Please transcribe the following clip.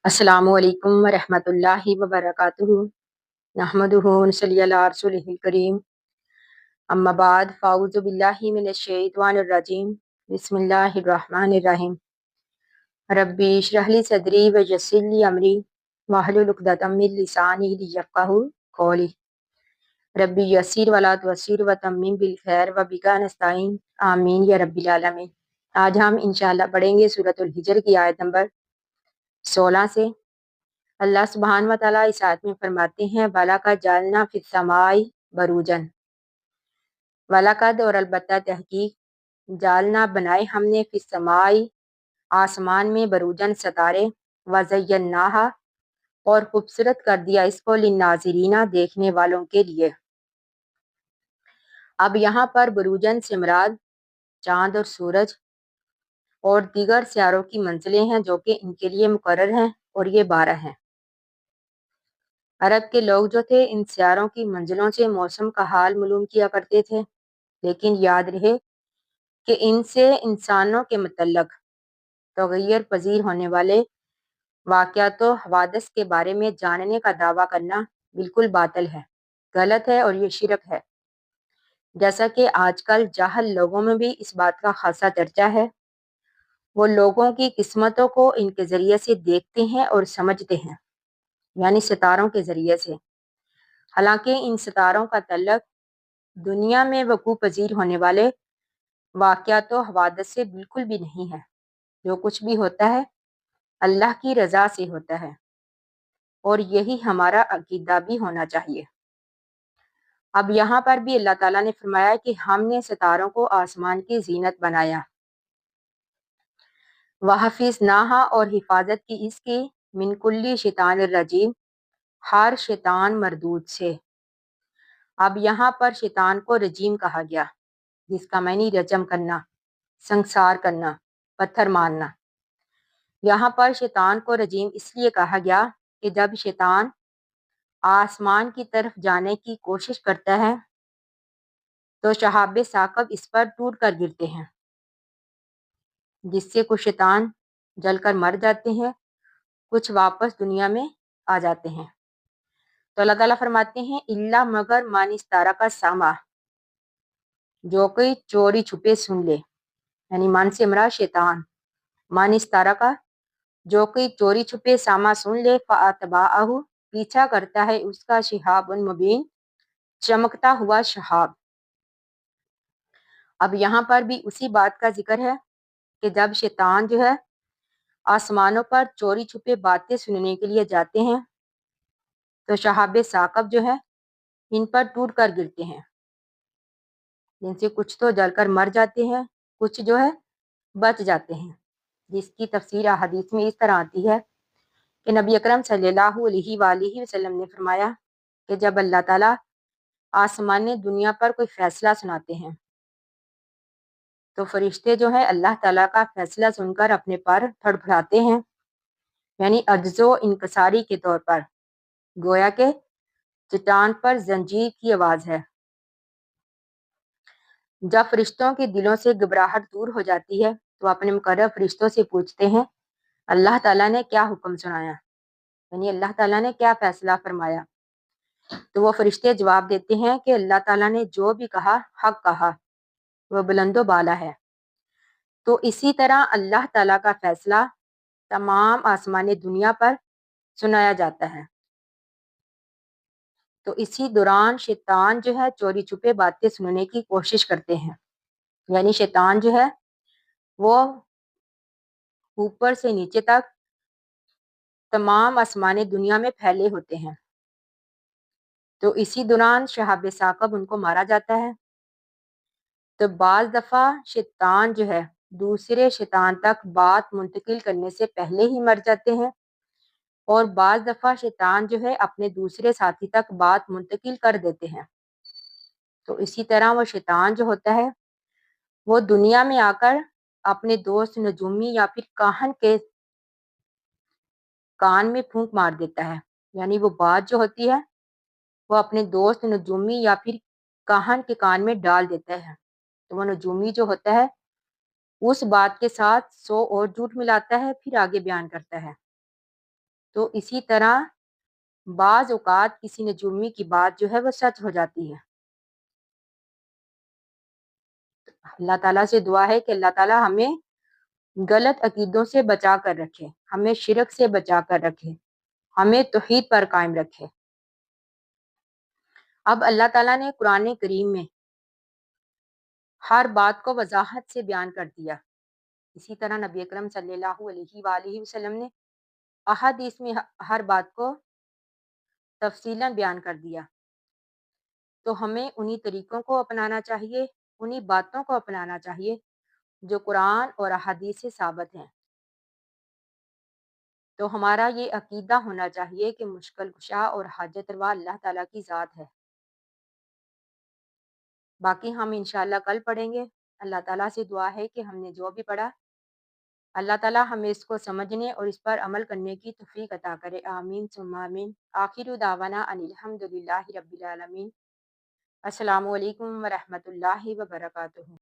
अस्सलामु अलैकुम वरहमतुल्लाहि वबरकातुहू। नहमदुहु व नसल्ली अला रसूलिहिल करीम। अम्मा बाद फ़ाऊज़ु बिल्लाहि मिनश शैतानिर रजीम। बिस्मिल्लाहिर रहमानिर रहीम। रब्बी इश्रह ली सदरी व यस्सिर ली अमरी वहलुल उक़दतम मिन लिसानी लियफ़क़हू क़ौली। रब्बी यस्सिर वला तुअस्सिर व तम्मिम बिल खैर व बिका नस्ताईन। आमीन या रब्बिल आलमीन। आज हम इंशाअल्लाह पढ़ेंगे सूरतुल हिज्र की आयत नंबर 16 से। अल्लाह सुब्हान व तआला इस आयत में फरमाते हैं, वलक़द जअलना फ़िस समाई बरूजन। वलक़द और अलबत्ता तहकीक, जालना बनाए हमने फ़िस समाई आसमान में, बरूजन सितारे, व ज़य्यनाहा और खूबसूरत कर दिया इसको, लिन्नाज़िरीना देखने वालों के लिए। अब यहाँ पर बरूजन से मुराद चाँद और सूरज और दीगर सियारों की मंजिलें हैं जो कि इनके लिए मुकर्रर हैं, और ये 12 हैं। अरब के लोग जो थे इन सियारों की मंजिलों से मौसम का हाल मालूम किया करते थे, लेकिन याद रहे कि इनसे इंसानों के मुतल्लक तग़य्युर पजीर होने वाले वाक़यात व हवादिस के बारे में जानने का दावा करना बिल्कुल बातिल है, गलत है और ये शिरक है। जैसा कि आजकल जाहल लोगों में भी इस बात का खासा चर्चा है। वो लोगों की किस्मतों को इनके ज़रिए से देखते हैं और समझते हैं, यानी सितारों के ज़रिए से। हालांकि इन सितारों का तल्लुक दुनिया में वकूअ पजीर होने वाले वाक़यात व हवादिस से बिल्कुल भी नहीं है। जो कुछ भी होता है अल्लाह की रज़ा से होता है, और यही हमारा अकीदा भी होना चाहिए। अब यहाँ पर भी अल्लाह ताला ने फरमाया कि हमने सितारों को आसमान की जीनत बनाया, वहफ़िज़नाहा और हिफाजत की इसकी, मिन कुल्ली शैतानिर रजीम हर शैतान मरदूद से। अब यहाँ पर शैतान को रजीम कहा गया, जिसका मानी रजम करना, संसार करना, पत्थर मारना। यहाँ पर शैतान को रजीम इसलिए कहा गया कि जब शैतान आसमान की तरफ जाने की कोशिश करता है तो शहाब साकब इस पर टूट कर गिरते हैं, जिससे कुछ शैतान जलकर मर जाते हैं, कुछ वापस दुनिया में आ जाते हैं। तो अल्लाह ताला फरमाते हैं, इल्ला मगर मानिस्तारा का सामा, जो कोई चोरी छुपे सुन ले, यानी मन से मरा शैतान, मानिस्तारा का जो कोई चोरी छुपे सामा सुन ले, फ़अतबाअहु पीछा करता है उसका, शिहाबुन मुबीन चमकता हुआ शहाब। अब यहाँ पर भी उसी बात का जिक्र है कि जब शैतान जो है आसमानों पर चोरी छुपे बातें सुनने के लिए जाते हैं तो शहाब साकब जो है इन पर टूट कर गिरते हैं, जिनसे कुछ तो जलकर मर जाते हैं, कुछ जो है बच जाते हैं। जिसकी तफसीर हदीस में इस तरह आती है कि नबी अकरम सल्लल्लाहु अलैहि वसल्लम ने फरमाया कि जब अल्लाह ताला आसमान दुनिया पर कोई फैसला सुनाते हैं तो फरिश्ते जो है अल्लाह ताला का फैसला सुनकर अपने पर फड़फड़ाते हैं, यानी अज्जो इनकसारी के तौर पर, गोया के चट्टान पर जंजीर की आवाज़ है। जब फरिश्तों के दिलों से घबराहट दूर हो जाती है तो अपने मुकर्रब फरिश्तों से पूछते हैं, अल्लाह ताला ने क्या हुक्म सुनाया, यानी अल्लाह ताला ने क्या फैसला फरमाया। तो वो फरिश्ते जवाब देते हैं कि अल्लाह ताला ने जो भी कहा हक कहा, वह बुलंदो बाला है। तो इसी तरह अल्लाह ताला का फैसला तमाम आसमानी दुनिया पर सुनाया जाता है। तो इसी दौरान शैतान जो है चोरी छुपे बातें सुनने की कोशिश करते हैं, यानी शैतान जो है वो ऊपर से नीचे तक तमाम आसमानी दुनिया में फैले होते हैं। तो इसी दौरान शहाब साकब उनको मारा जाता है। तो बाज़ दफ़ा शैतान जो है दूसरे शैतान तक बात मुंतकिल करने से पहले ही मर जाते हैं, और बाज़ दफ़ा शैतान जो है अपने दूसरे साथी तक बात मुंतकिल कर देते हैं। तो इसी तरह वो शैतान जो होता है वो दुनिया में आकर अपने दोस्त नजूमी या फिर काहन के कान में फूंक मार देता है, यानी वो बात जो होती है वो अपने दोस्त नजूमी या फिर काहन के कान में डाल देता है। तो वो नजूमी जो होता है उस बात के साथ 100 और झूठ मिलाता है, फिर आगे बयान करता है। تو اسی طرح بعض اوقات کسی نجومی کی بات جو ہے وہ سچ ہو جاتی ہے۔ اللہ تعالیٰ سے دعا ہے کہ اللہ تعالیٰ ہمیں غلط عقیدوں سے بچا کر رکھے، ہمیں شرک سے بچا کر رکھے، ہمیں توحید پر قائم رکھے۔ اب اللہ تعالیٰ نے قرآن کریم میں ہر بات کو وضاحت سے بیان کر دیا۔ اسی طرح نبی اکرم صلی اللہ علیہ وآلہ وسلم نے احادیث میں ہر بات کو تفصیلاً بیان کر دیا۔ تو ہمیں انہی طریقوں کو اپنانا چاہیے، انہی باتوں کو اپنانا چاہیے جو قرآن اور احادیث سے ثابت ہیں۔ تو ہمارا یہ عقیدہ ہونا چاہیے کہ مشکل کشا اور حاجت روا اللہ تعالیٰ کی ذات ہے۔ باقی ہم انشاءاللہ کل پڑھیں گے۔ اللہ تعالیٰ سے دعا ہے کہ ہم نے جو بھی پڑھا اللہ تعالیٰ ہمیں اس کو سمجھنے اور اس پر عمل کرنے کی توفیق عطا کرے، آمین ثم آمین۔ آخر دعوانا ان الحمد للہ رب العالمین۔ السلام علیکم ورحمۃ اللہ وبرکاتہ۔